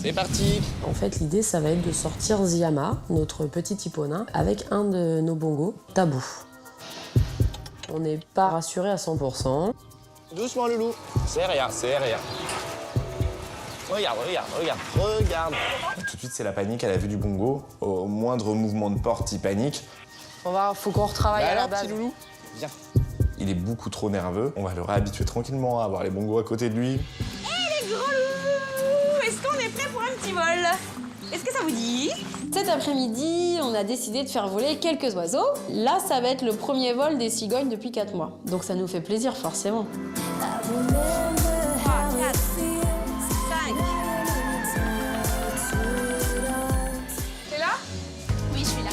C'est parti. En fait, l'idée, ça va être de sortir Ziyama, notre petit hipponin, avec un de nos bongos, Tabou. On n'est pas rassuré à 100%. Doucement, Loulou. C'est rien, c'est rien. Regarde, regarde, regarde, regarde. Tout de suite, c'est la panique à la vue du bongo. Au moindre mouvement de porte, il panique. Faut qu'on retravaille à la Alors, base. petit Loulou, viens. Il est beaucoup trop nerveux. On va le réhabituer tranquillement à avoir les bongos à côté de lui. Les gros loulous, est-ce qu'on est prêt pour un petit vol? Est-ce que ça vous dit? Cet après-midi, on a décidé de faire voler quelques oiseaux. Là, ça va être le premier vol des cigognes depuis 4 mois. Donc ça nous fait plaisir, forcément. 3, 4, 5. T'es là? Oui, je suis là.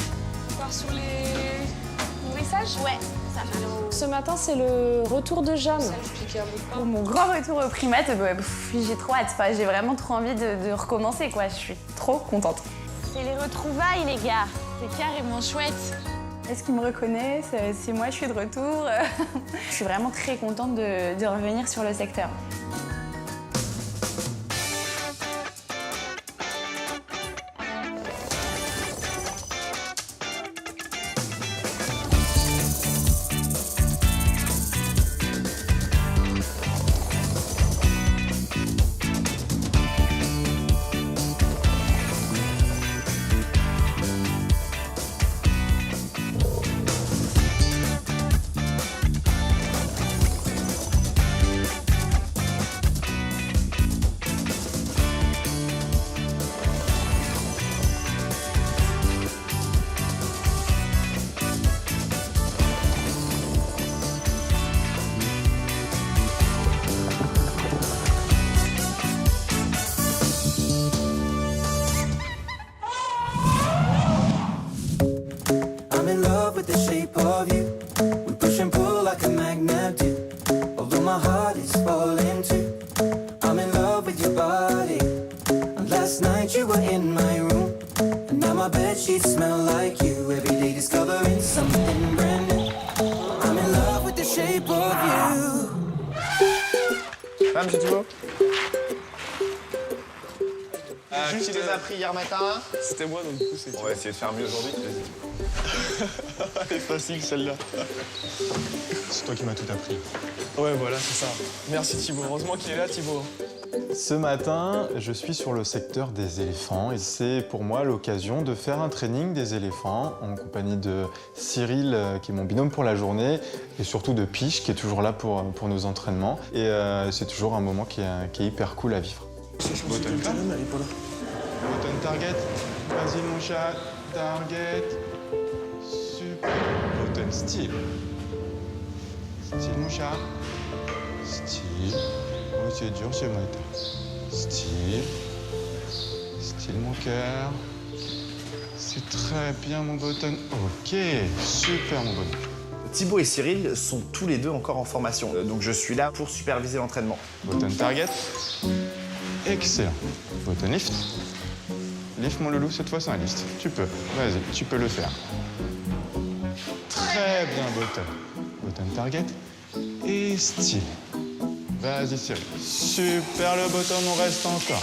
On part sur les nourrissages? Ouais, ça marche. Ce matin, c'est le retour de Jeanne. Ça explique un bout de pain. Pour mon grand retour aux primates, j'ai trop hâte. Enfin, j'ai vraiment trop envie de recommencer, quoi. Je suis trop contente. C'est les retrouvailles, les gars. C'est carrément chouette. Est-ce qu'ils me reconnaissent? C'est moi, je suis de retour. Je suis vraiment très contente de revenir sur le secteur. I'm in love with the shape of you. We push and pull like a magnet do. Although my heart is falling too. I'm in love with your body. And last night you were in my room. And now my bedsheets smell like you. Every day discovering something brand new. I'm in love with the shape of you. Ah, monsieur Thibault. Qui les a pris hier matin? C'était moi, donc du coup, c'est... On va essayer de faire mieux aujourd'hui. Elle est facile, celle-là. C'est toi qui m'as tout appris. Ouais, voilà, c'est ça. Merci, Thibaut. Heureusement qu'il est là, Thibaut. Ce matin, je suis sur le secteur des éléphants et c'est pour moi l'occasion de faire un training des éléphants en compagnie de Cyril, qui est mon binôme pour la journée, et surtout de Piche, qui est toujours là pour nos entraînements. Et c'est toujours un moment qui est hyper cool à vivre. Button target. Vas-y, mon chat. Target. Super. Button style. Style, mon chat. Style. Oh, c'est dur, c'est mon état. Style. Style, mon cœur. C'est très bien, mon button. Ok, super, mon button. Thibaut et Cyril sont tous les deux encore en formation. Donc je suis là pour superviser l'entraînement. Button target. Excellent. Button lift. Lift, mon loulou, cette fois c'est un lift. Tu peux, vas-y, tu peux le faire. Très bien, button. Button target. Et style. Vas-y, Cyril. Super le button, on reste encore.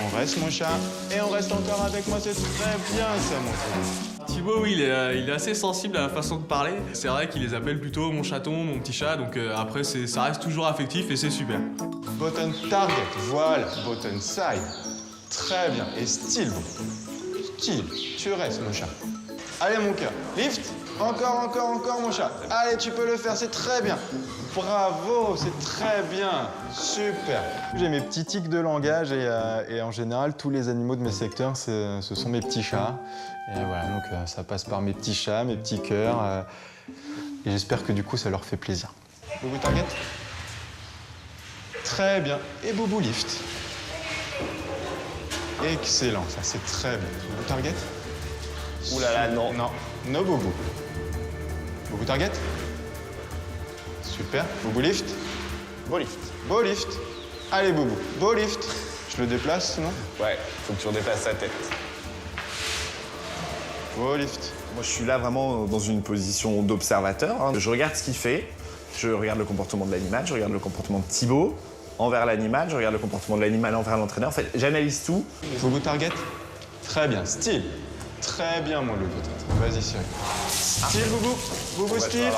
On reste, mon chat. Et on reste encore avec moi, c'est très bien ça, mon chat. Thibaut, oui, il est assez sensible à la façon de parler. C'est vrai qu'il les appelle plutôt mon chaton, mon petit chat, donc après, ça reste toujours affectif et c'est super. Button target, voilà. Button side. Très bien. Et style, style, tu restes, mon chat. Allez, mon cœur. Lift. Encore, mon chat. Allez, tu peux le faire, c'est très bien. Bravo, c'est très bien. Super. J'ai mes petits tics de langage et en général, tous les animaux de mes secteurs, ce sont mes petits chats. Et voilà, donc ça passe par mes petits chats, mes petits cœurs. Et j'espère que du coup, ça leur fait plaisir. Boubou target. Très bien. Et Boubou lift. Excellent, ça c'est très bien. Boubou target. Ouh là là, non. Non, no Boubou. Boubou target. Super. Boubou lift. Beau lift. Beau lift. Allez, Boubou. Beau lift. Je le déplace, sinon? Ouais, faut que tu redéplaces sa tête. Beau lift. Moi, je suis là vraiment dans une position d'observateur. Hein. Je regarde ce qu'il fait. Je regarde le comportement de l'animal. Je regarde le comportement de Thibaut. envers l'animal, je regarde le comportement de l'animal envers l'entraîneur. En fait, j'analyse tout. Boubou target. Très bien. Style. Très bien, mon loup, peut-être. Vas-y, Cyril. Style, Boubou. Boubou, style.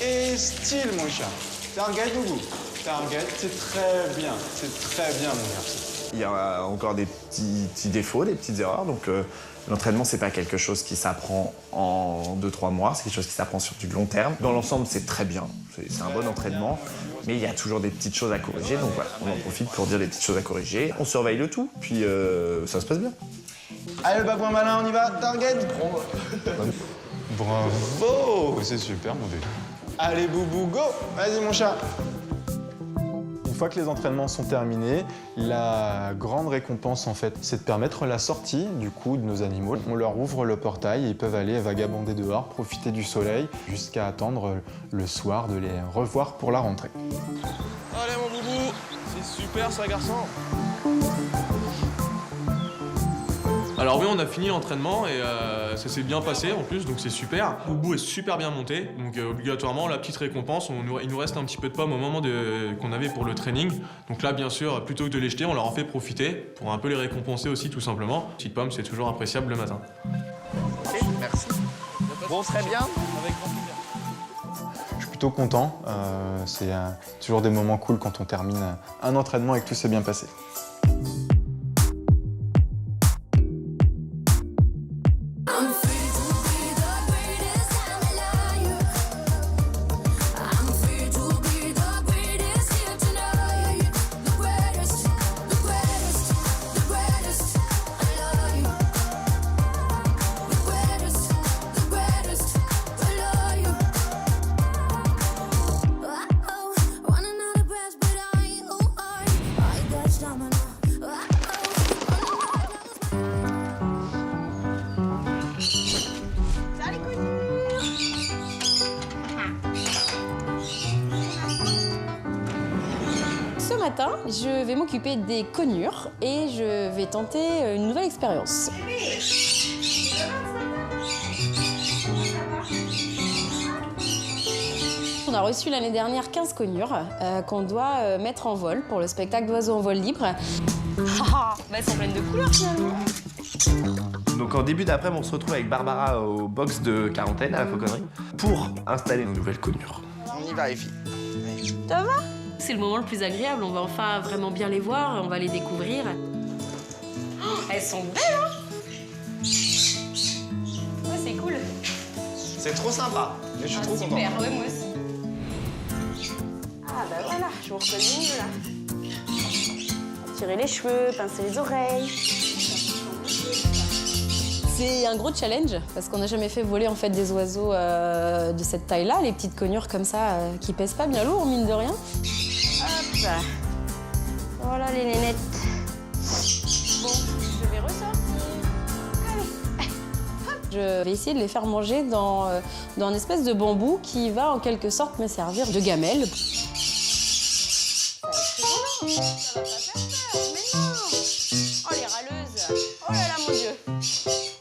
Et style, mon chat. Target, Boubou. Target, c'est très bien. C'est très bien, mon garçon. Il y a encore des petits défauts, des petites erreurs. Donc l'entraînement, c'est pas quelque chose qui s'apprend en 2-3 mois. C'est quelque chose qui s'apprend sur du long terme. Dans l'ensemble, c'est très bien. C'est un bon entraînement. Mais il y a toujours des petites choses à corriger. Donc voilà, on en profite pour dire des petites choses à corriger. On surveille le tout. Puis ça se passe bien. Allez, le babouin malin, on y va. Target. Bravo. C'est super, mon délire. Allez, Boubou, go. Vas-y, mon chat. Une fois que les entraînements sont terminés, la grande récompense en fait, c'est de permettre la sortie du coup de nos animaux. On leur ouvre le portail et ils peuvent aller vagabonder dehors, profiter du soleil, jusqu'à attendre le soir de les revoir pour la rentrée. Allez mon boubou, c'est super ça garçon. Alors oui, on a fini l'entraînement et ça s'est bien passé en plus, donc c'est super. Boubou est super bien monté, donc obligatoirement la petite récompense, il nous reste un petit peu de pommes au moment qu'on avait pour le training. Donc là, bien sûr, plutôt que de les jeter, on leur en fait profiter pour un peu les récompenser aussi, tout simplement. Petite pomme, c'est toujours appréciable le matin. Merci. Bon, très bien. Avec grand plaisir. Je suis plutôt content, c'est toujours des moments cool quand on termine un entraînement et que tout s'est bien passé. Ce matin, je vais m'occuper des conures et je vais tenter une nouvelle expérience. On a reçu l'année dernière 15 conures qu'on doit mettre en vol pour le spectacle d'oiseaux en vol libre. Bah, elles sont pleines de couleurs finalement. Donc en début d'après-midi, on se retrouve avec Barbara au box de quarantaine à la Fauconnerie pour installer nos nouvelles conures. On y va les filles. Ça va? C'est le moment le plus agréable, on va enfin vraiment bien les voir, on va les découvrir. Oh, elles sont belles, hein? Ouais, c'est cool. C'est trop sympa. Je suis trop content. Super, ouais, moi aussi. Ah bah voilà, je vous reconnais mieux là. Tirer les cheveux, pincer les oreilles. C'est un gros challenge parce qu'on n'a jamais fait voler en fait des oiseaux de cette taille-là, les petites conures comme ça qui pèsent pas bien lourd mine de rien. Hop. Voilà les nénettes. Bon, je vais ressortir. Allez. Je vais essayer de les faire manger dans un espèce de bambou qui va en quelque sorte me servir de gamelle. Ça va pas faire peur, mais non. Oh les râleuses. Oh là là mon Dieu.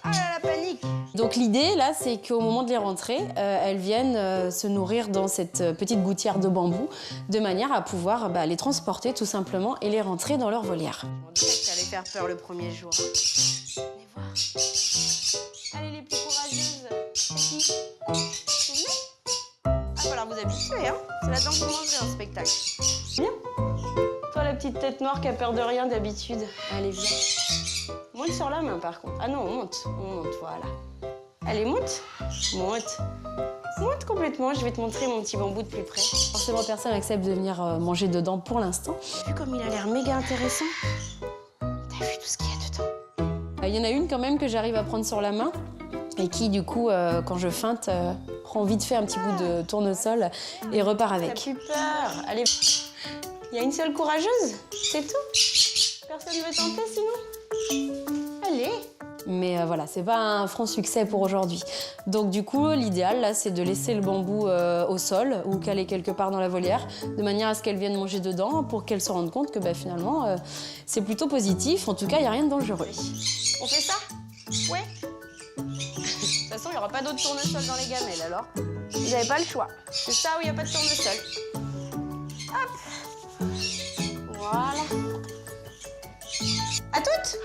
Ah là la panique. Donc l'idée là, c'est qu'au moment de les rentrer, elles viennent se nourrir dans cette petite gouttière de bambou, de manière à pouvoir les transporter tout simplement et les rentrer dans leur volière. Je me disais que ça allait faire peur le premier jour. Hein. Venez voir. Allez les plus courageuses. C'est qui? Vous venez? Ah, va falloir vous habituer, hein. C'est là-dedans que vous mangerez en spectacle. Viens. Toi la petite tête noire qui a peur de rien d'habitude. Allez viens. Monte sur la main par contre. Ah non, on monte, voilà. Allez, monte. Monte complètement, je vais te montrer mon petit bambou de plus près. Forcément, personne n'accepte de venir manger dedans pour l'instant. T'as vu comme il a l'air méga intéressant? T'as vu tout ce qu'il y a dedans? Il y en a une quand même que j'arrive à prendre sur la main et qui, du coup, quand je feinte, prend vite fait un petit bout de tournesol et repart avec. T'as plus peur? Allez, il y a une seule courageuse, c'est tout. Personne ne veut tenter sinon? Allez. Mais voilà, c'est pas un franc succès pour aujourd'hui. Donc du coup, l'idéal, là, c'est de laisser le bambou au sol ou caler quelque part dans la volière, de manière à ce qu'elles viennent manger dedans pour qu'elles se rendent compte que finalement, c'est plutôt positif. En tout cas, il n'y a rien de dangereux. On fait ça? Ouais. De toute façon, il n'y aura pas d'autre tournesol dans les gamelles, alors vous n'avez pas le choix. C'est ça où il n'y a pas de tournesol. Hop. écoute.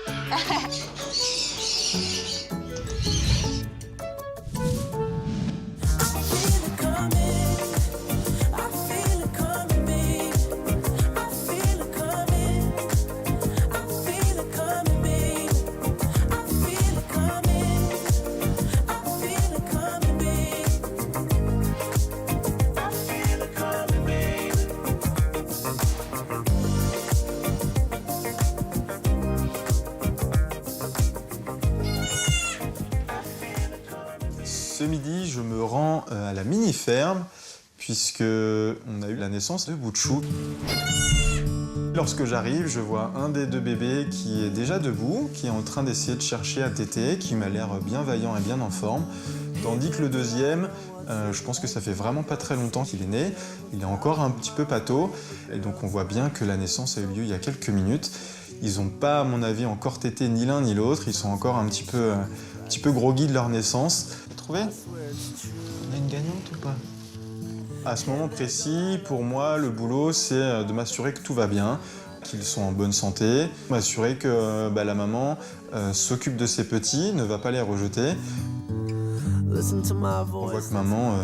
Ce midi, je me rends à la mini-ferme puisque on a eu la naissance de Bouchou. Lorsque j'arrive, je vois un des deux bébés qui est déjà debout, qui est en train d'essayer de chercher à téter, qui m'a l'air bien vaillant et bien en forme, tandis que le deuxième, je pense que ça fait vraiment pas très longtemps qu'il est né, il est encore un petit peu pâteau, et donc on voit bien que la naissance a eu lieu il y a quelques minutes. Ils n'ont pas, à mon avis, encore tété ni l'un ni l'autre, ils sont encore un petit peu groggy de leur naissance. Trouvé ? On a une gagnante ou pas ? À ce moment précis, pour moi, le boulot, c'est de m'assurer que tout va bien, qu'ils sont en bonne santé, m'assurer que la maman s'occupe de ses petits, ne va pas les rejeter. On voit que maman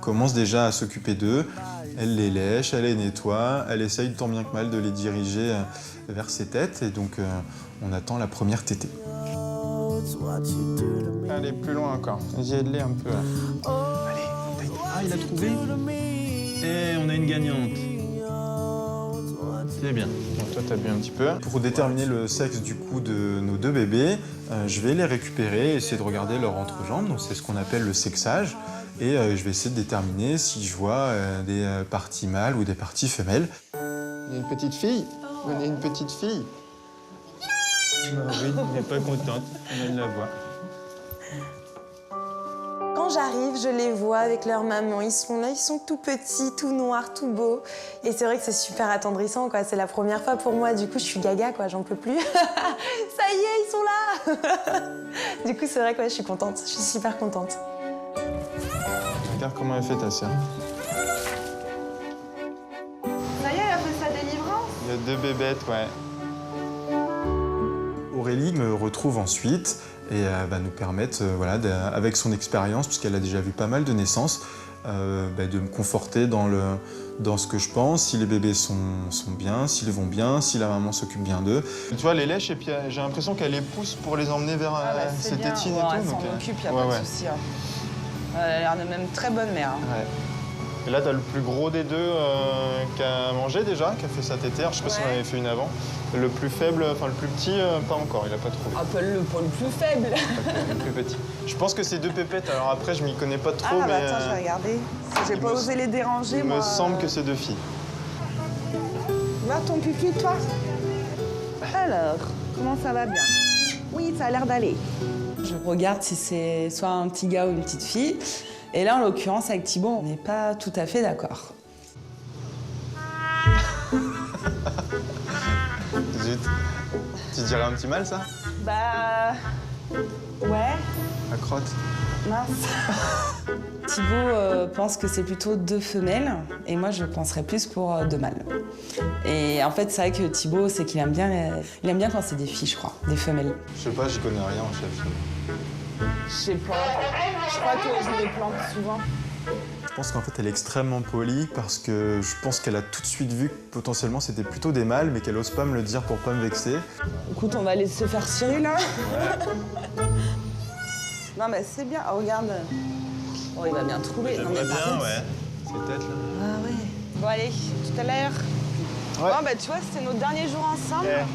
commence déjà à s'occuper d'eux, elle les lèche, elle les nettoie, elle essaye tant bien que mal de les diriger vers ses têtes, et donc on attend la première tétée. Allez, plus loin encore. Vas-y, aide-les un peu. Allez, ah, il a trouvé. Et on a une gagnante. C'est bien. Donc toi, t'as bu un petit peu. Pour déterminer le sexe du coup de nos deux bébés, je vais les récupérer et essayer de regarder leur entrejambe. Donc c'est ce qu'on appelle le sexage. Et je vais essayer de déterminer si je vois des parties mâles ou des parties femelles. Il y a une petite fille. On a une petite fille. Oui, elle n'est pas contente. On vient de la voir. Quand j'arrive, je les vois avec leur maman. Ils sont là, ils sont tout petits, tout noirs, tout beaux. Et c'est vrai que c'est super attendrissant, quoi. C'est la première fois pour moi. Du coup, je suis gaga, quoi. J'en peux plus. Ça y est, ils sont là. Du coup, c'est vrai que je suis contente. Je suis super contente. Regarde comment elle fait ta sœur. Ça y est, elle a fait sa délivrance. Il y a 2 bébêtes, ouais. Aurélie me retrouve ensuite et va nous permettre, avec son expérience, puisqu'elle a déjà vu pas mal de naissances, de me conforter dans ce que je pense, si les bébés sont bien, s'ils vont bien, si la maman s'occupe bien d'eux. Tu vois, les lèches, et puis j'ai l'impression qu'elle les pousse pour les emmener vers ses tétines et tout. Elle s'en occupe, il n'y a pas de souci. Elle a l'air de même très bonne mère. Ouais. Et là, t'as le plus gros des deux qui a mangé déjà, qui a fait sa tétère. Je sais pas si on avait fait une avant. Le plus faible, enfin le plus petit, pas encore, il a pas trouvé. Appelle-le pour le plus faible. Le plus petit. Je pense que c'est 2 pépettes, alors après, je m'y connais pas trop, mais... Attends, je vais regarder. J'ai pas osé les déranger, il me semble que c'est 2 filles. Va ton pipi, toi. Alors, comment ça va bien? Oui, ça a l'air d'aller. Je regarde si c'est soit un petit gars ou une petite fille. Et là, en l'occurrence, avec Thibaut, on n'est pas tout à fait d'accord. Zut. Tu dirais un petit mâle, ça? Bah... ouais. La crotte. Mince. Thibaut pense que c'est plutôt 2 femelles, et moi, je penserais plus pour 2 mâles. Et en fait, c'est vrai que Thibaut, c'est qu'il aime bien quand c'est des filles, je crois, des femelles. Je sais pas, j'y connais rien en chef. Je sais pas. Je crois que je les plante souvent. Je pense qu'en fait, elle est extrêmement polie parce que je pense qu'elle a tout de suite vu que potentiellement c'était plutôt des mâles, mais qu'elle ose pas me le dire pour pas me vexer. Écoute, on va laisser faire Cyril, là. Ouais. Non, mais c'est bien. Oh, regarde. Oh, il va bien trouver. Non, mais par contre... ouais. C'est peut-être là. Ah ouais. Bon, allez, tout à l'heure. Ouais. Bon, bah, tu vois, c'était notre dernier jour ensemble. Yeah.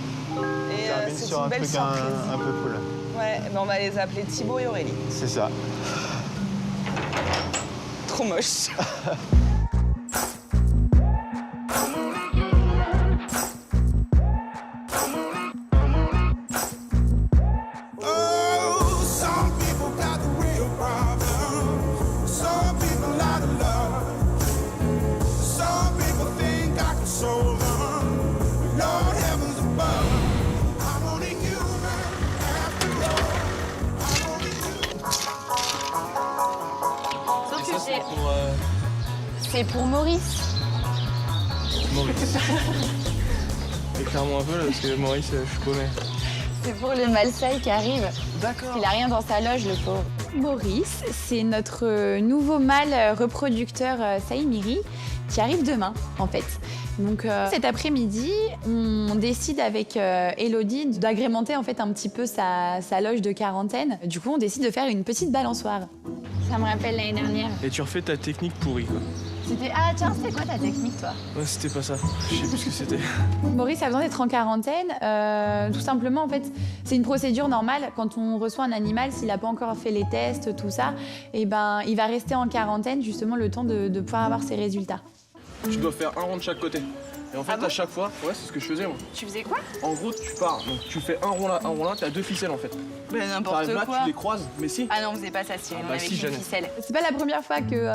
Et c'est une belle surprise. Un peu cool. Ouais, ben on va les appeler Thibaut et Aurélie. C'est ça. Trop moche. C'est pour Maurice. Maurice. Éclaire-moi un peu là, parce que Maurice, je connais. C'est pour le Malsaï qui arrive. D'accord. Il a rien dans sa loge, le pauvre. Maurice, c'est notre nouveau mâle reproducteur Saïmiri qui arrive demain, en fait. Donc cet après-midi, on décide avec Elodie d'agrémenter en fait un petit peu sa loge de quarantaine. Du coup, on décide de faire une petite balançoire. Ça me rappelle l'année dernière. Et tu refais ta technique pourrie, quoi. C'était... Ah tiens, c'était quoi ta technique, toi? Ouais, c'était pas ça. Je sais plus ce que c'était. Maurice a besoin d'être en quarantaine. Tout simplement, en fait, c'est une procédure normale. Quand on reçoit un animal, s'il n'a pas encore fait les tests, tout ça, et ben, il va rester en quarantaine justement le temps de pouvoir avoir ses résultats. Tu dois faire un rond de chaque côté. Et en fait, à chaque fois, ouais, c'est ce que je faisais moi. Tu faisais quoi? En gros, tu pars, donc tu fais un rond là, t'as 2 ficelles en fait. Mais n'importe T'arrives quoi. là, tu les croises, mais si. Ah non, on faisait pas ça, Cyril, on avait si, une Jeanne. ficelle. C'est pas la première fois que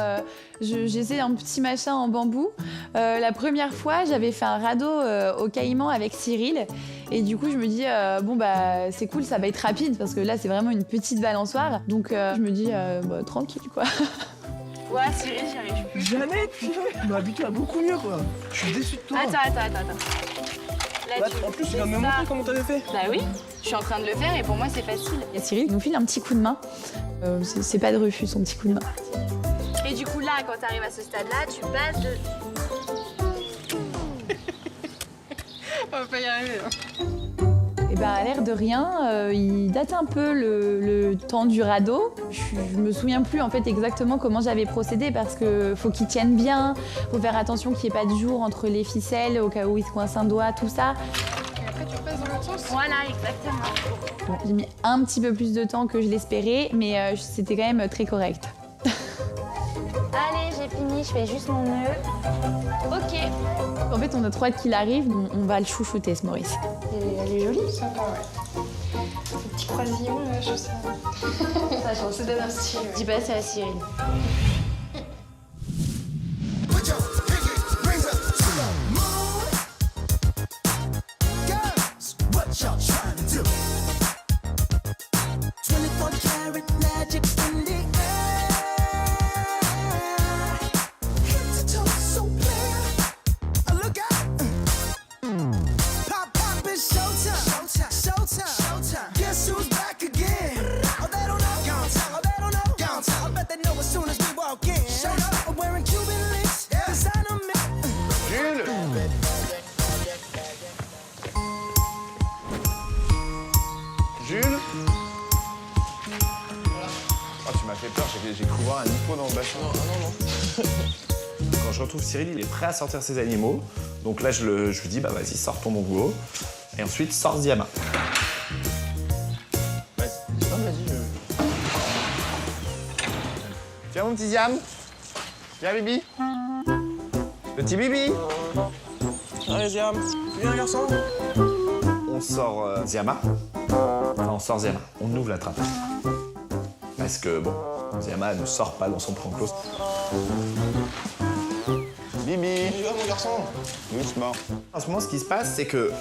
j'essaie un petit machin en bambou. La première fois, j'avais fait un radeau au Caïman avec Cyril. Et du coup, je me dis, bon, bah, c'est cool, ça va être rapide parce que là, c'est vraiment une petite balançoire. Donc, je me dis, bah, tranquille, quoi. Ouais, Cyril, j'y arrive plus. Jamais, tu m'as habitué à beaucoup mieux quoi. Je suis déçu de toi. Attends. Là, Là, en plus, tu viens de me montrer comment t'avais fait. Bah oui, je suis en train de le faire et pour moi, c'est facile. Et Cyril nous file un petit coup de main. C'est pas de refus, son petit coup de main. Et du coup, là, quand t'arrives à ce stade-là, tu passes de... On va pas y arriver, hein. Et ben, à l'air de rien, il date un peu le temps du radeau. Je me souviens plus en fait exactement comment j'avais procédé parce que faut qu'il tienne bien, faut faire attention qu'il n'y ait pas de jour entre les ficelles au cas où il se coince un doigt, tout ça. Et après, tu passes dans l'autre sens. Voilà, exactement. Bon, j'ai mis un petit peu plus de temps que je l'espérais, mais c'était quand même très correct. Allez, j'ai fini, je fais juste mon nœud. Ok. En fait, on a trop hâte qu'il arrive, on va le chouchouter, ce Maurice. Elle est jolie. Sympa, ouais. Le petit croisillon, là, je sais. Ça change, ça donne un style. Ouais. Dis pas ça à Cyril. Put your pinky rings up to the moon. Girls, what y'all trying to do? 24 karat magic in the air. Head to toe, so clear. Look out. Pop, it's showtime. Showtime. Guess who's back again? Oh, they don't know. Oh, they don't know. I bet they know as soon as we walk in. Showed up wearing Cuban links. Designer men. Jules! Jules? Oh, tu m'as fait peur, j'ai cru voir un hippo dans le bassin. Non. Quand je retrouve Cyril, il est prêt à sortir ses animaux. Donc là, je lui dis, bah vas-y, sors ton bongo. Et ensuite, sors Ziama. Vas-y. Tiens, mon petit Ziam. Viens, Bibi. Petit Bibi. Allez, Ziam, viens, garçon. On sort Ziama. Enfin, on sort Ziama. On ouvre la trappe. Parce que, bon, Ziama ne sort pas dans son enclos. Bibi. Il va, mon garçon. Doucement. En ce moment, ce qui se passe, c'est que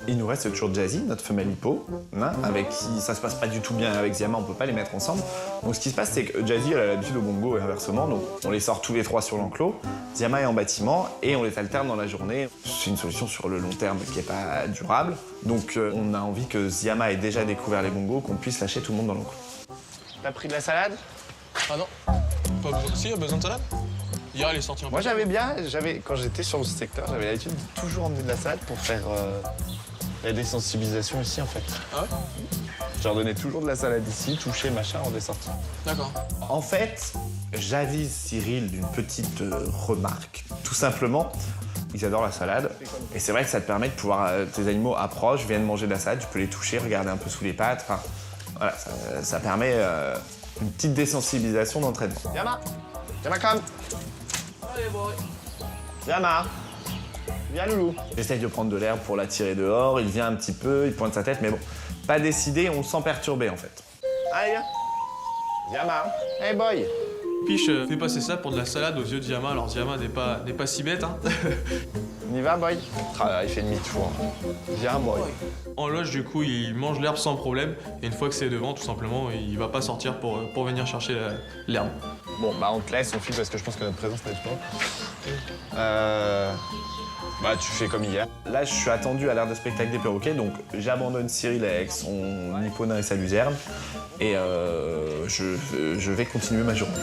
il nous reste toujours Jazzy, notre femelle hippo, hein, avec qui ça se passe pas du tout bien avec Ziama, on peut pas les mettre ensemble. Donc ce qui se passe, c'est que Jazzy, elle a l'habitude au bongo et inversement, donc on les sort tous les trois sur l'enclos. Ziama est en bâtiment et on les alterne dans la journée. C'est une solution sur le long terme qui est pas durable. Donc on a envie que Ziama ait déjà découvert les bongos, qu'on puisse lâcher tout le monde dans l'enclos. T'as pris de la salade? Ah non. Pas besoin. Si, il y a besoin de salade. Hier, elle est sortie un peu. Moi quand j'étais sur ce secteur, j'avais l'habitude de toujours emmener de la salade pour faire la désensibilisation ici en fait. Ah ouais? Je leur donnais toujours de la salade ici, toucher, machin, en dessortie. D'accord. En fait, j'avise Cyril d'une petite remarque. Tout simplement, ils adorent la salade. Et c'est vrai que ça te permet de pouvoir, tes animaux approchent, viennent manger de la salade, tu peux les toucher, regarder un peu sous les pattes. Enfin, voilà, ça permet une petite désensibilisation d'entraînement. Yama, come. Allez, boy. Yama, viens loulou. J'essaye de prendre de l'herbe pour l'attirer dehors, il vient un petit peu, il pointe sa tête, mais bon, pas décidé, on le sent perturbé en fait. Allez, viens. Yama, hey boy. Piche fait passer ça pour de la salade aux yeux de Ziama, alors Ziama n'est pas si bête, hein. On y va, boy. Il fait demi-tour. Viens, boy. En loge, du coup, il mange l'herbe sans problème, et une fois que c'est devant, tout simplement, il va pas sortir pour venir chercher l'herbe. Bon, bah on te laisse, on file parce que je pense que notre présence n'aide pas. Bah, tu fais comme hier. Là, je suis attendu à l'ère de spectacle des perroquets, donc j'abandonne Cyril avec son hipponain et sa luzerne, et je vais continuer ma journée.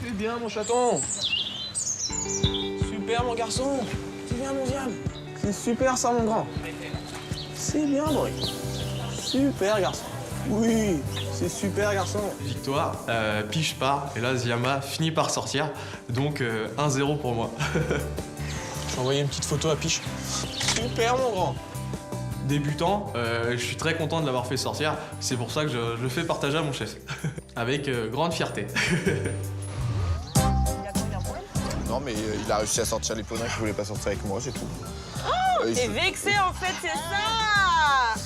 C'est bien, mon chaton. Super, mon garçon. C'est bien, mon diable. C'est super, ça, mon grand. C'est bien, Boris. Super, garçon. Oui, c'est super, garçon. Victoire, Piche part, et là Ziama finit par sortir, donc 1-0 pour moi. J'ai envoyé une petite photo à Piche. Super, mon grand. Débutant, je suis très content de l'avoir fait sortir, c'est pour ça que je le fais partager à mon chef, avec grande fierté. Non, mais il a réussi à sortir l'hipponain qui voulait pas sortir avec moi, c'est tout. Oh, t'es vexé en fait, c'est ça.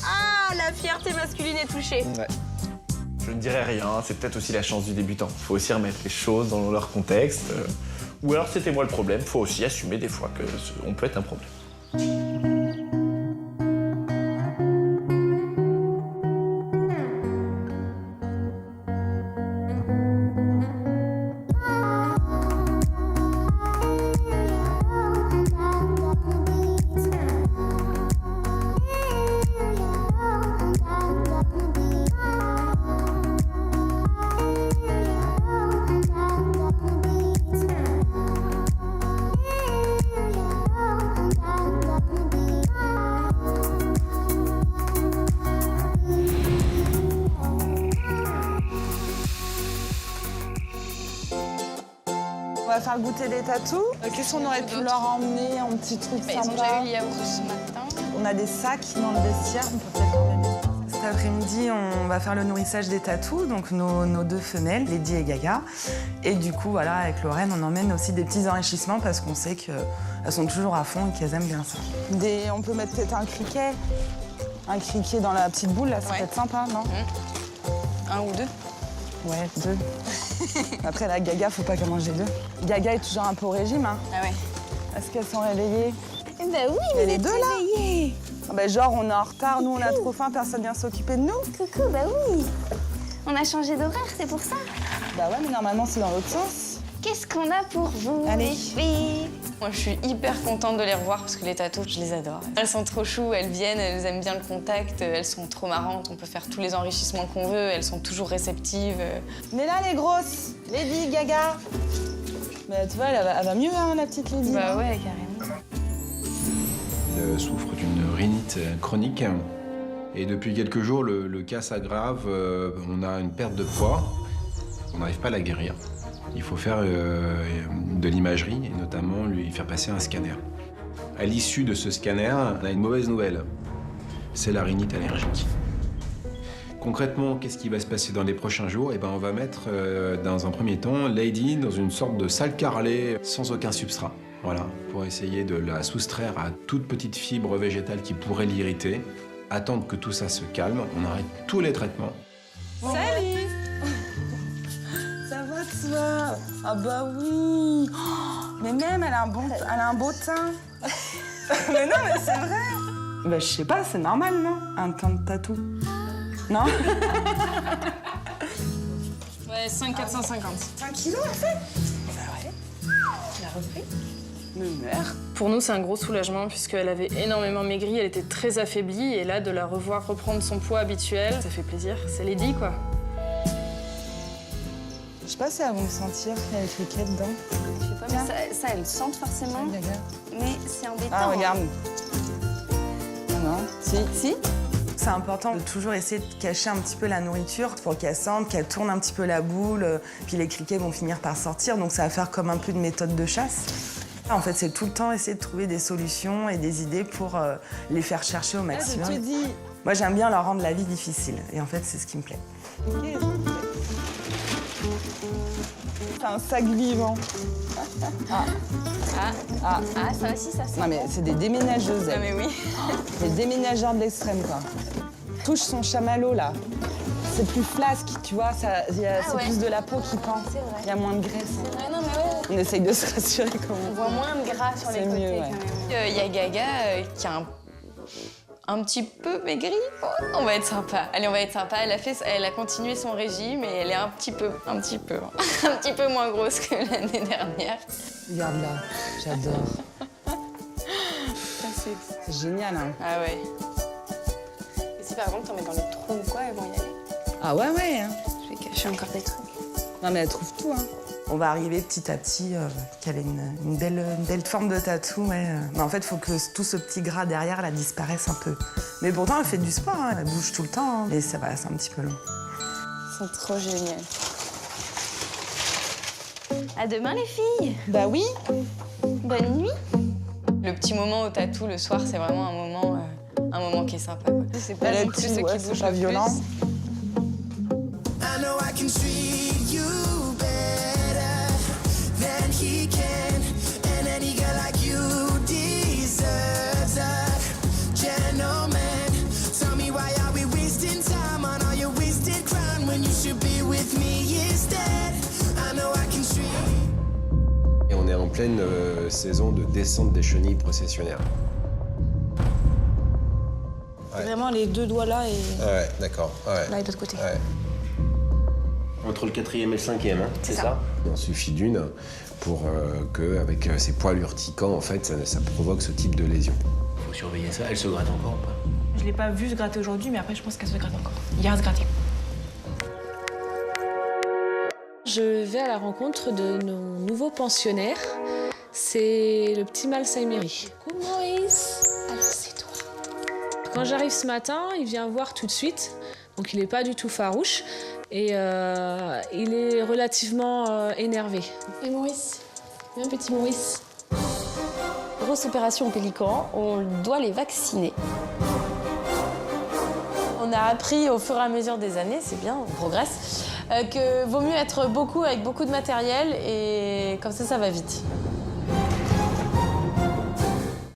Ah, la fierté masculine est touchée. Ouais. Je ne dirais rien, c'est peut-être aussi la chance du débutant. Faut aussi remettre les choses dans leur contexte. Ou alors c'était moi le problème, faut aussi assumer des fois qu'on peut être un problème. On va faire goûter des tatous. Qu'est-ce qu'on aurait pu leur emmener en petit truc Ils ont sympa? déjà eu le yaourt ce matin. On a des sacs dans le vestiaire, on peut peut-être emmener des sacs. Cet après-midi, on va faire le nourrissage des tatous, donc nos deux femelles, Lady et Gaga. Et du coup, voilà, avec Lorraine, on emmène aussi des petits enrichissements parce qu'on sait qu'elles sont toujours à fond et qu'elles aiment bien ça. On peut mettre peut-être un criquet. Un criquet dans la petite boule, là, ça peut être sympa, non? Un ou deux. Ouais, 2. Après, la Gaga, faut pas qu'elle mange les 2. Gaga est toujours un peu au régime, hein. Ah ouais. Est-ce qu'elles sont réveillées? Bah oui, il y a les deux, là. Ah bah, genre, on est en retard, nous, on a trop faim, personne vient s'occuper de nous. Coucou, bah oui. On a changé d'horaire, c'est pour ça. Bah ouais, mais normalement, c'est dans l'autre sens. Qu'est-ce qu'on a pour vous, Allez. les filles? Moi, je suis hyper contente de les revoir parce que les tatous, je les adore. Elles sont trop chou, elles viennent, elles aiment bien le contact, elles sont trop marrantes, on peut faire tous les enrichissements qu'on veut, elles sont toujours réceptives. Mais là, les grosses, Lady, Gaga. Mais tu vois, elle va mieux, hein, la petite Lady. Bah ouais, carrément. Elle souffre d'une rhinite chronique. Et depuis quelques jours, le cas s'aggrave. On a une perte de poids. On n'arrive pas à la guérir. Il faut faire de l'imagerie et notamment lui faire passer un scanner. À l'issue de ce scanner, on a une mauvaise nouvelle. C'est la rhinite allergique. Concrètement, qu'est-ce qui va se passer dans les prochains jours? Eh ben, on va mettre dans un premier temps Lady dans une sorte de salle carrelée sans aucun substrat. Voilà, pour essayer de la soustraire à toute petite fibre végétale qui pourrait l'irriter. Attendre que tout ça se calme, on arrête tous les traitements. Salut. Ça va, toi? Ah bah oui. Oh, mais même, elle a un beau teint. Mais non, mais c'est vrai. Bah je sais pas, c'est normal, non? Un teint de tatou. Non? Ouais, 5,450. 5 kilos, elle fait? Bah ouais. Elle a repris. Mais merde. Pour nous, c'est un gros soulagement puisqu'elle avait énormément maigri, elle était très affaiblie et là, de la revoir reprendre son poids habituel, ça fait plaisir. C'est Lady, quoi. Je sais pas si elles vont me sentir qu'il y a les criquets dedans. Je sais pas, mais ça elles le sentent forcément. Mais c'est embêtant. Ah, regarde. Non, si. C'est important de toujours essayer de cacher un petit peu la nourriture pour qu'elle sente, qu'elle tourne un petit peu la boule, puis les criquets vont finir par sortir, donc ça va faire comme un peu de méthode de chasse. En fait, c'est tout le temps essayer de trouver des solutions et des idées pour les faire chercher au maximum. Je te dis. Moi, j'aime bien leur rendre la vie difficile, et en fait, c'est ce qui me plaît. C'est un sac vivant. Ça aussi, ça c'est. Non mais c'est des déménageuses, elles. Ah mais oui. Des déménageurs de l'extrême, quoi. Touche son chamallow, là. C'est plus flasque, tu vois, c'est plus de la peau qui pend. C'est vrai. Il y a moins de graisse. C'est vrai, non mais ouais. On essaye de se rassurer quand On même. voit moins de gras sur les C'est côtés mieux, ouais. quand même. Il y a Gaga qui a un petit peu maigri. Oh, on va être sympa. Allez, on va être sympa. Elle a continué son régime et elle est un petit peu un petit peu moins grosse que l'année dernière. Regarde là, j'adore. C'est génial, hein. Ah ouais. Et si par exemple t'en mets dans les trous ou quoi, elles vont y aller. Ah ouais, ouais. Hein. Je vais cacher encore des trucs. Non, mais elle trouve tout, hein. On va arriver petit à petit, qu'elle ait une belle forme de tatou, ouais. Mais en fait, il faut que tout ce petit gras derrière, là, disparaisse un peu. Mais pourtant, elle fait du sport, hein. Elle bouge tout le temps, hein. Mais ça va, c'est un petit peu long. Ils sont trop géniales. À demain les filles. Bah oui. Bonne nuit. Le petit moment au tatou le soir, c'est vraiment un moment qui est sympa. C'est pas non plus ceux qui bougent pas le violent. plus. I know I can treat you better than he can, and any girl like you deserves a gentleman. Tell me why are we wasting time on all your wasted crown when you should be with me instead. I know I can treat. Et on est en pleine saison de descente des chenilles processionnaires. C'est vraiment les deux doigts là et Ouais, d'accord. Ouais. là et de l'autre côté. Ouais. Entre le 4e et le 5e, hein, c'est ça? Il en suffit d'une pour que, avec ces poils urticants, en fait, ça provoque ce type de lésion. Faut surveiller ça. Elle se gratte encore ou pas? Je l'ai pas vue se gratter aujourd'hui, mais après je pense qu'elle se gratte encore. Il ira se gratter. Je vais à la rencontre de nos nouveaux pensionnaires. C'est le petit mâle Saïmiri. Coucou Maurice. Alors c'est toi. Quand j'arrive ce matin, il vient voir tout de suite. Donc il n'est pas du tout farouche. Et il est relativement énervé. Et Maurice, viens petit Maurice. Grosse opération au pélican, on doit les vacciner. On a appris au fur et à mesure des années, c'est bien, on progresse, que vaut mieux être beaucoup avec beaucoup de matériel et comme ça va vite.